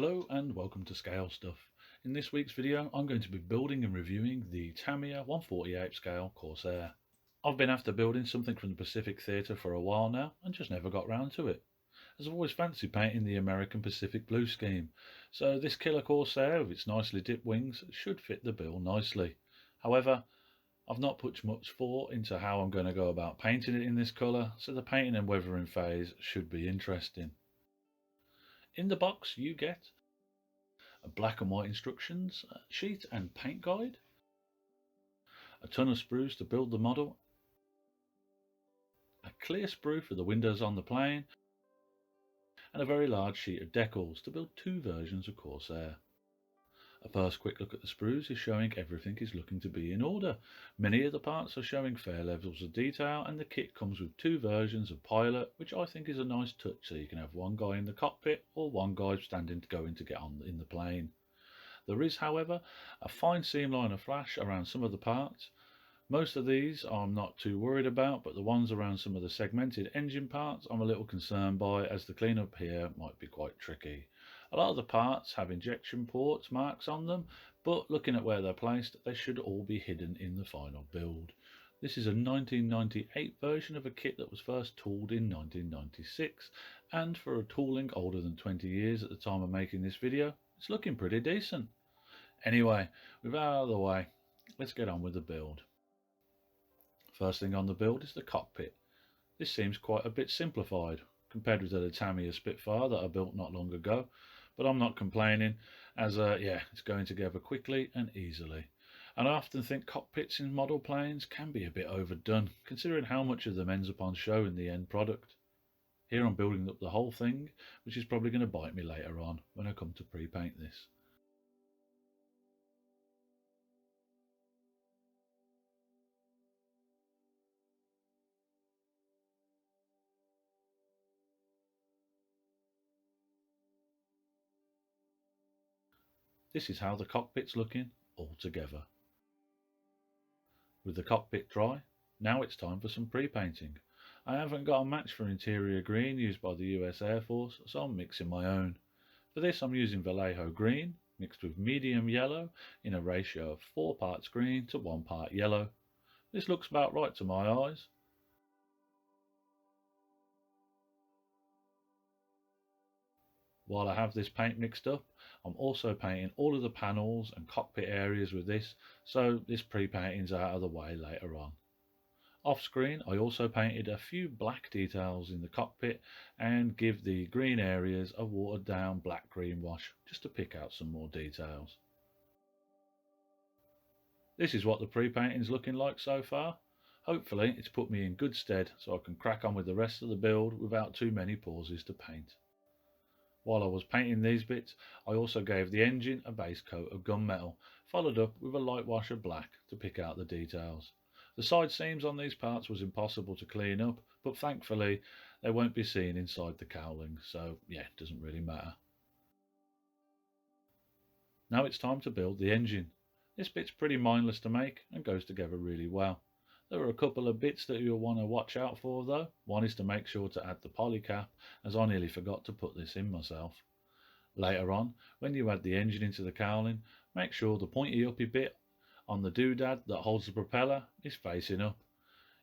Hello and welcome to Scale Stuff. In this week's video I'm going to be building and reviewing the Tamiya 1/48 scale Corsair. I've been after building something from the Pacific Theatre for a while now and just never got round to it, as I've always fancied painting the American Pacific Blue scheme, so this killer Corsair with its nicely dipped wings should fit the bill nicely. However, I've not put much thought into how I'm going to go about painting it in this colour, so the painting and weathering phase should be interesting. In the box you get a black and white instructions sheet and paint guide, a ton of sprues to build the model, a clear sprue for the windows on the plane, and a very large sheet of decals to build two versions of Corsair. A first quick look at the sprues is showing everything is looking to be in order. Many of the parts are showing fair levels of detail, and the kit comes with two versions of pilot, which I think is a nice touch, so you can have one guy in the cockpit or one guy going to get on in the plane. There is, however, a fine seamline of flash around some of the parts. Most of these I'm not too worried about, but the ones around some of the segmented engine parts I'm a little concerned by, as the cleanup here might be quite tricky. A lot of the parts have injection ports marks on them, but looking at where they're placed, they should all be hidden in the final build. This is a 1998 version of a kit that was first tooled in 1996, and for a tooling older than 20 years at the time of making this video, it's looking pretty decent. Anyway, with that out of the way, let's get on with the build. First thing on the build is the cockpit. This seems quite a bit simplified compared with the Tamiya Spitfire that I built not long ago, but I'm not complaining, as it's going together quickly and easily. And I often think cockpits in model planes can be a bit overdone, considering how much of them ends up on show in the end product. Here I'm building up the whole thing, which is probably going to bite me later on when I come to pre-paint this. This is how the cockpit's looking all together. With the cockpit dry, now it's time for some pre-painting. I haven't got a match for interior green used by the US Air Force, so I'm mixing my own. For this I'm using Vallejo green mixed with medium yellow in a ratio of 4 parts green to 1 part yellow. This looks about right to my eyes. While I have this paint mixed up, I'm also painting all of the panels and cockpit areas with this, so this pre-painting's out of the way later on. Off screen I also painted a few black details in the cockpit and give the green areas a watered down black green wash just to pick out some more details. This is what the pre-painting's looking like so far. Hopefully it's put me in good stead so I can crack on with the rest of the build without too many pauses to paint. While I was painting these bits, I also gave the engine a base coat of gunmetal, followed up with a light wash of black to pick out the details. The side seams on these parts was impossible to clean up, but thankfully they won't be seen inside the cowling, so it doesn't really matter. Now it's time to build the engine. This bit's pretty mindless to make and goes together really well. There are a couple of bits that you'll want to watch out for though. One is to make sure to add the polycap, as I nearly forgot to put this in myself. Later on, when you add the engine into the cowling, make sure the pointy uppy bit on the doodad that holds the propeller is facing up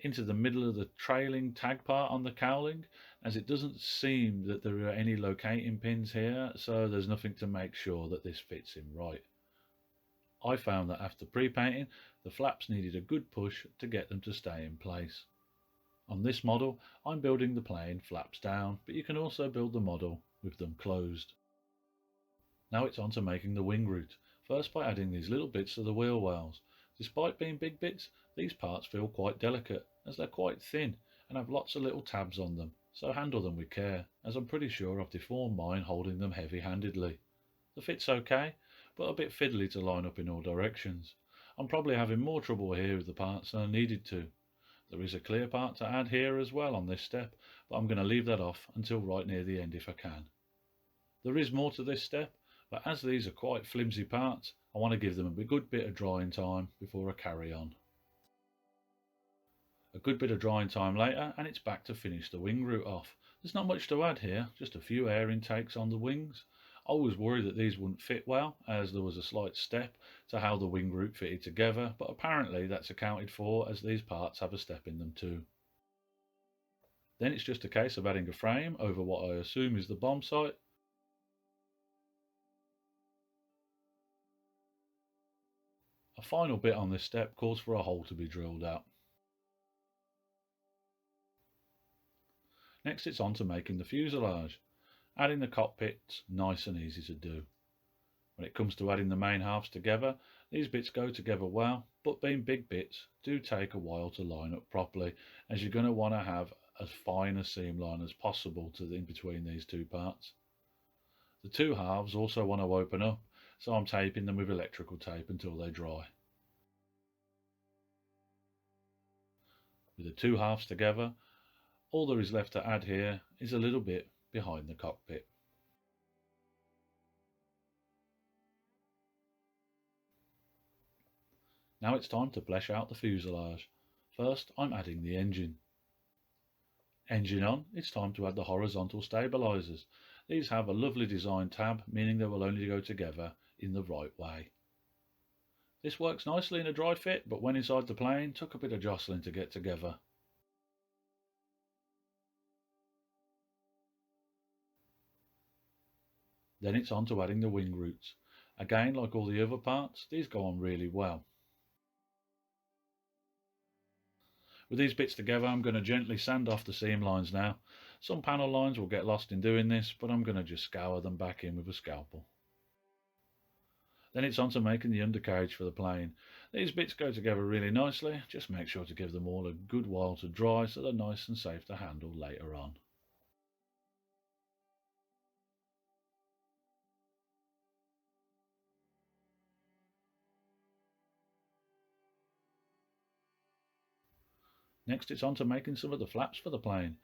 into the middle of the trailing tag part on the cowling, as it doesn't seem that there are any locating pins here, so there's nothing to make sure that this fits in right. I found that after pre-painting, the flaps needed a good push to get them to stay in place. On this model, I'm building the plane flaps down, but you can also build the model with them closed. Now it's on to making the wing root, first by adding these little bits to the wheel wells. Despite being big bits, these parts feel quite delicate, as they're quite thin and have lots of little tabs on them, so handle them with care, as I'm pretty sure I've deformed mine holding them heavy-handedly. The fit's okay, but a bit fiddly to line up in all directions. I'm probably having more trouble here with the parts than I needed to. There is a clear part to add here as well on this step, but I'm going to leave that off until right near the end if I can. There is more to this step, but as these are quite flimsy parts, I want to give them a good bit of drying time before I carry on. A good bit of drying time later and it's back to finish the wing root off. There's not much to add here, just a few air intakes on the wings. I was worried that these wouldn't fit well, as there was a slight step to how the wing group fitted together, but apparently that's accounted for as these parts have a step in them too. Then it's just a case of adding a frame over what I assume is the bomb sight. A final bit on this step calls for a hole to be drilled out. Next it's on to making the fuselage. Adding the cockpit's nice and easy to do. When it comes to adding the main halves together, these bits go together well, but being big bits do take a while to line up properly, as you're going to want to have as fine a seam line as possible in between these two parts. The two halves also want to open up, so I'm taping them with electrical tape until they dry. With the two halves together, all there is left to add here is a little bit behind the cockpit. Now it's time to flesh out the fuselage. First, I'm adding the engine. Engine on, it's time to add the horizontal stabilizers. These have a lovely design tab, meaning they will only go together in the right way. This works nicely in a dry fit, but when inside the plane, took a bit of jostling to get together. Then it's on to adding the wing roots. Again, like all the other parts, these go on really well. With these bits together, I'm going to gently sand off the seam lines now. Some panel lines will get lost in doing this, but I'm going to just scour them back in with a scalpel. Then it's on to making the undercarriage for the plane. These bits go together really nicely, just make sure to give them all a good while to dry so they're nice and safe to handle later on. Next it's on to making some of the flaps for the plane.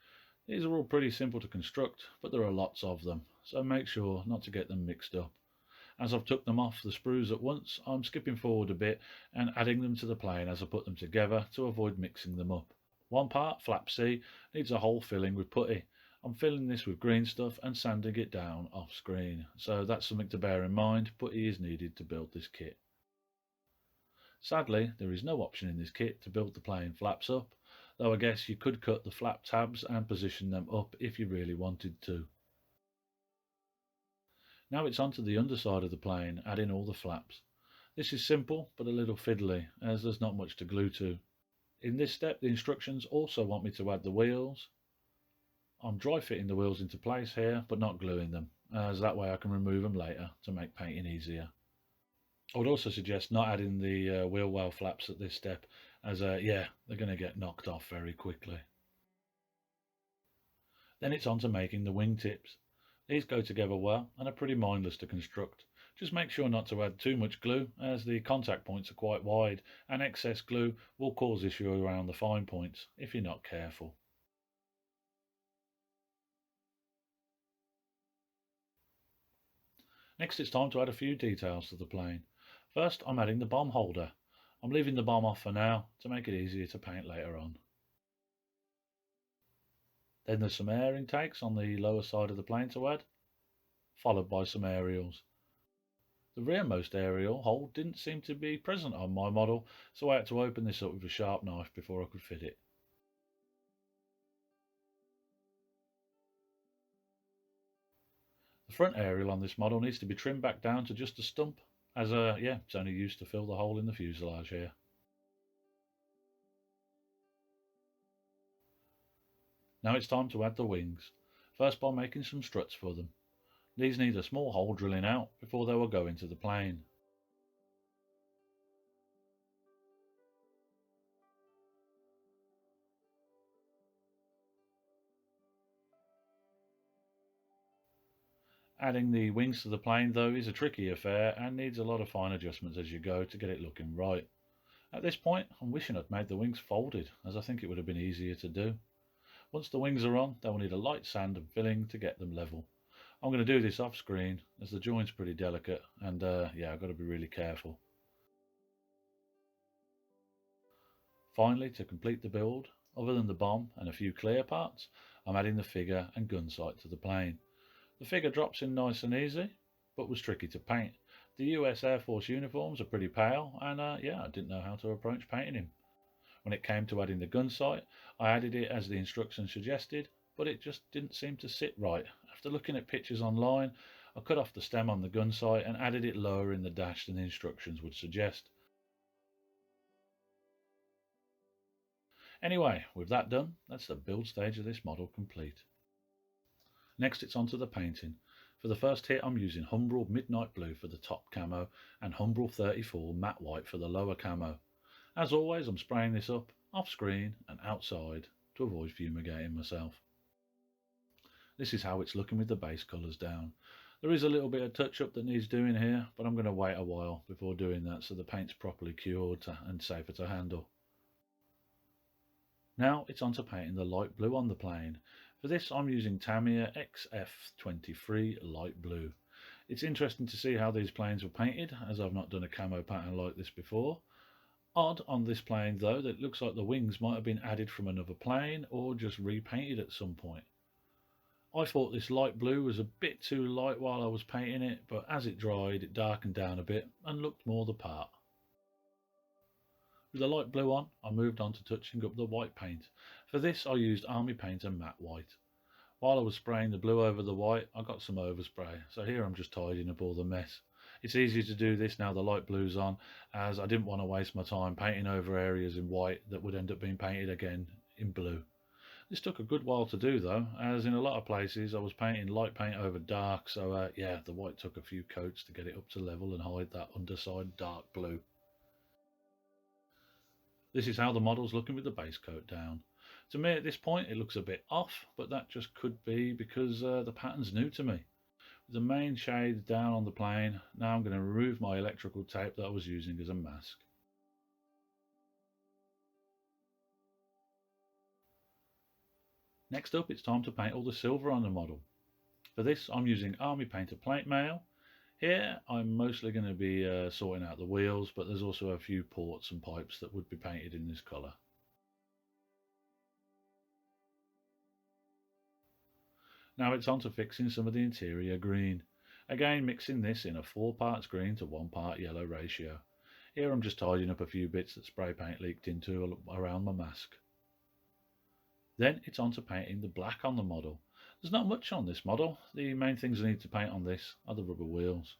These are all pretty simple to construct, but there are lots of them, so make sure not to get them mixed up. As I've took them off the sprues at once, I'm skipping forward a bit and adding them to the plane as I put them together to avoid mixing them up. One part, flap C, needs a hole filling with putty. I'm filling this with green stuff and sanding it down off screen, so that's something to bear in mind. Putty is needed to build this kit. Sadly, there is no option in this kit to build the plane flaps up, though I guess you could cut the flap tabs and position them up if you really wanted to. Now it's onto the underside of the plane, adding all the flaps. This is simple but a little fiddly, as there's not much to glue to. In this step the instructions also want me to add the wheels. I'm dry fitting the wheels into place here, but not gluing them, as that way I can remove them later to make painting easier. I would also suggest not adding the wheel well flaps at this step, as they're going to get knocked off very quickly. Then it's on to making the wing tips. These go together well and are pretty mindless to construct. Just make sure not to add too much glue, as the contact points are quite wide and excess glue will cause issue around the fine points if you're not careful. Next it's time to add a few details to the plane. First I'm adding the bomb holder. I'm leaving the bomb off for now to make it easier to paint later on. Then there's some air intakes on the lower side of the plane to add, followed by some aerials. The rearmost aerial hole didn't seem to be present on my model, so I had to open this up with a sharp knife before I could fit it. The front aerial on this model needs to be trimmed back down to just a stump, as it's only used to fill the hole in the fuselage here. Now it's time to add the wings, first by making some struts for them. These need a small hole drilling out before they will go into the plane. Adding the wings to the plane though is a tricky affair and needs a lot of fine adjustments as you go to get it looking right. At this point I'm wishing I'd made the wings folded, as I think it would have been easier to do. Once the wings are on, they will need a light sand and filling to get them level. I'm going to do this off screen as the joint's pretty delicate and I've got to be really careful. Finally, to complete the build, other than the bomb and a few clear parts, I'm adding the figure and gun sight to the plane. The figure drops in nice and easy, but was tricky to paint. The US Air Force uniforms are pretty pale, and yeah, I didn't know how to approach painting him. When it came to adding the gun sight, I added it as the instructions suggested, but it just didn't seem to sit right. After looking at pictures online, I cut off the stem on the gun sight and added it lower in the dash than the instructions would suggest. Anyway, with that done, that's the build stage of this model complete. Next it's on to the painting. For the first hit I'm using Humbrol Midnight Blue for the top camo and Humbrol 34 Matte White for the lower camo. As always, I'm spraying this up, off screen and outside to avoid fumigating myself. This is how it's looking with the base colours down. There is a little bit of touch up that needs doing here, but I'm going to wait a while before doing that so the paint's properly cured and safer to handle. Now it's on to painting the light blue on the plane. For this I'm using Tamiya XF23 Light Blue. It's interesting to see how these planes were painted, as I've not done a camo pattern like this before. Odd on this plane though that it looks like the wings might have been added from another plane or just repainted at some point. I thought this light blue was a bit too light while I was painting it, but as it dried it darkened down a bit and looked more the part. With the light blue on, I moved on to touching up the white paint. For this I used Army Painter Matte White. While I was spraying the blue over the white, I got some overspray, so here I'm just tidying up all the mess. It's easy to do this now the light blue's on, as I didn't want to waste my time painting over areas in white that would end up being painted again in blue. This took a good while to do though, as in a lot of places I was painting light paint over dark, so yeah, the white took a few coats to get it up to level and hide that underside dark blue. This is how the model's looking with the base coat down. To me at this point it looks a bit off, but that just could be because the pattern's new to me. With the main shades down on the plane, now I'm going to remove my electrical tape that I was using as a mask. Next up it's time to paint all the silver on the model. For this I'm using Army Painter Plate Mail. Here I'm mostly going to be sorting out the wheels, but there's also a few ports and pipes that would be painted in this colour. Now it's on to fixing some of the interior green. Again mixing this in a 4 parts green to 1 part yellow ratio. Here I'm just tidying up a few bits that spray paint leaked into around my mask. Then it's on to painting the black on the model. There's not much on this model. The main things I need to paint on this are the rubber wheels.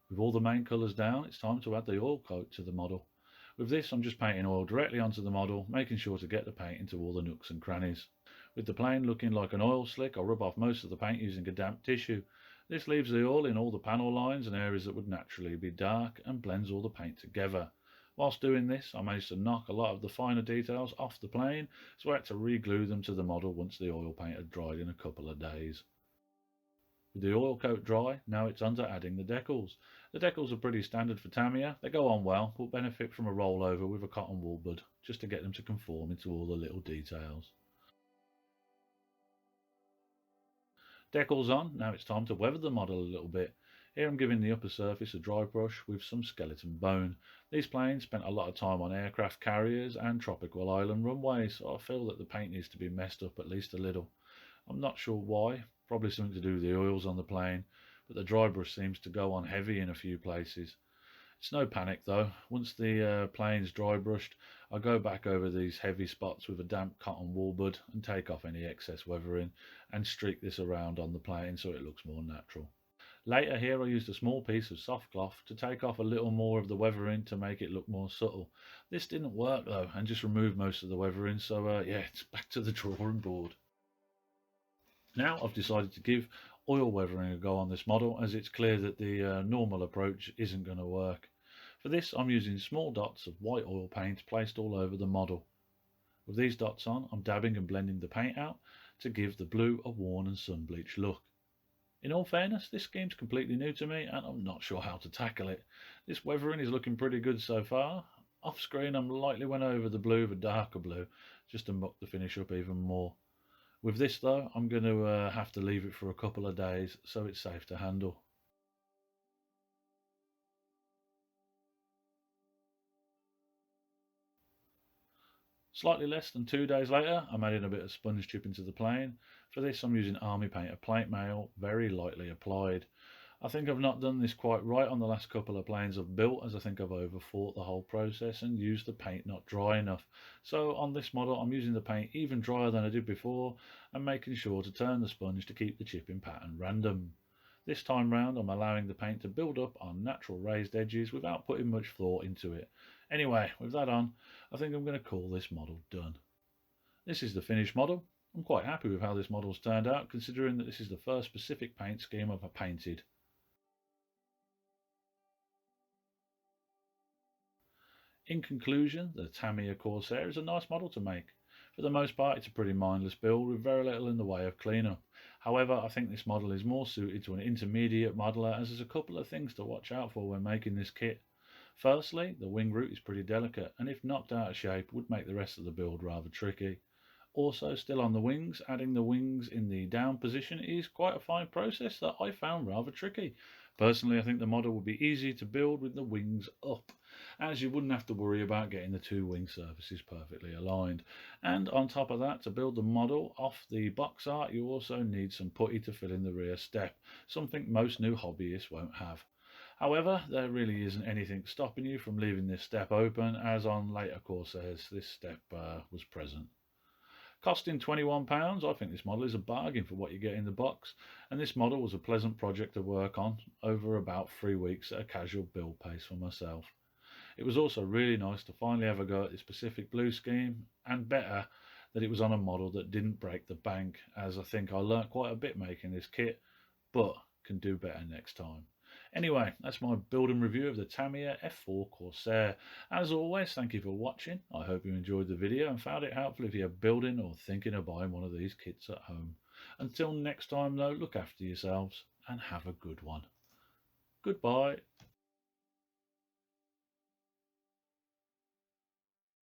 With all the main colours down, it's time to add the oil coat to the model. With this I'm just painting oil directly onto the model, making sure to get the paint into all the nooks and crannies. With the plane looking like an oil slick, I'll rub off most of the paint using a damp tissue. This leaves the oil in all the panel lines and areas that would naturally be dark and blends all the paint together. Whilst doing this, I managed to knock a lot of the finer details off the plane, so I had to re-glue them to the model once the oil paint had dried in a couple of days. With the oil coat dry, now it's on to adding the decals. The decals are pretty standard for Tamiya. They go on well, but benefit from a rollover with a cotton wool bud, just to get them to conform into all the little details. Decals on, now it's time to weather the model a little bit. Here I'm giving the upper surface a dry brush with some skeleton bone. These planes spent a lot of time on aircraft carriers and tropical island runways, so I feel that the paint needs to be messed up at least a little. I'm not sure why, probably something to do with the oils on the plane, but the dry brush seems to go on heavy in a few places. It's no panic though. Once the plane's dry brushed, I go back over these heavy spots with a damp cotton wool bud and take off any excess weathering and streak this around on the plane so it looks more natural. Later here I used a small piece of soft cloth to take off a little more of the weathering to make it look more subtle. This didn't work though and just removed most of the weathering, so yeah, it's back to the drawing board. Now I've decided to give oil weathering a go on this model, as it's clear that the normal approach isn't going to work. For this I'm using small dots of white oil paint placed all over the model. With these dots on, I'm dabbing and blending the paint out to give the blue a worn and sun-bleached look. In all fairness, this scheme's completely new to me and I'm not sure how to tackle it. This weathering is looking pretty good so far. Off screen I lightly went over the blue with a darker blue, just to muck the finish up even more. With this though, I'm going to have to leave it for a couple of days so it's safe to handle. Slightly less than 2 days later, I'm adding a bit of sponge chip into the plane. For this I'm using Army Painter Plate Mail, very lightly applied. I think I've not done this quite right on the last couple of planes I've built, as I think I've overthought the whole process and used the paint not dry enough. So on this model I'm using the paint even drier than I did before and making sure to turn the sponge to keep the chipping pattern random. This time round I'm allowing the paint to build up on natural raised edges without putting much thought into it. Anyway, with that on, I think I'm going to call this model done. This is the finished model. I'm quite happy with how this model's turned out, considering that this is the first specific paint scheme I've painted. In conclusion, the Tamiya Corsair is a nice model to make. For the most part, it's a pretty mindless build with very little in the way of cleanup. However, I think this model is more suited to an intermediate modeler, as there's a couple of things to watch out for when making this kit. Firstly, the wing root is pretty delicate, and if knocked out of shape would make the rest of the build rather tricky. Also, still on the wings, adding the wings in the down position is quite a fine process that I found rather tricky. Personally, I think the model would be easy to build with the wings up, as you wouldn't have to worry about getting the two wing surfaces perfectly aligned. And on top of that, to build the model off the box art, you also need some putty to fill in the rear step, something most new hobbyists won't have. However, there really isn't anything stopping you from leaving this step open, as on later Corsairs this step was present. Costing £21, I think this model is a bargain for what you get in the box, and this model was a pleasant project to work on over about 3 weeks at a casual build pace for myself. It was also really nice to finally have a go at this Pacific Blue scheme, and better that it was on a model that didn't break the bank, as I think I learnt quite a bit making this kit, but can do better next time. Anyway, that's my build and review of the Tamiya F4 Corsair. As always, thank you for watching. I hope you enjoyed the video and found it helpful if you're building or thinking of buying one of these kits at home. Until next time though, look after yourselves and have a good one. Goodbye.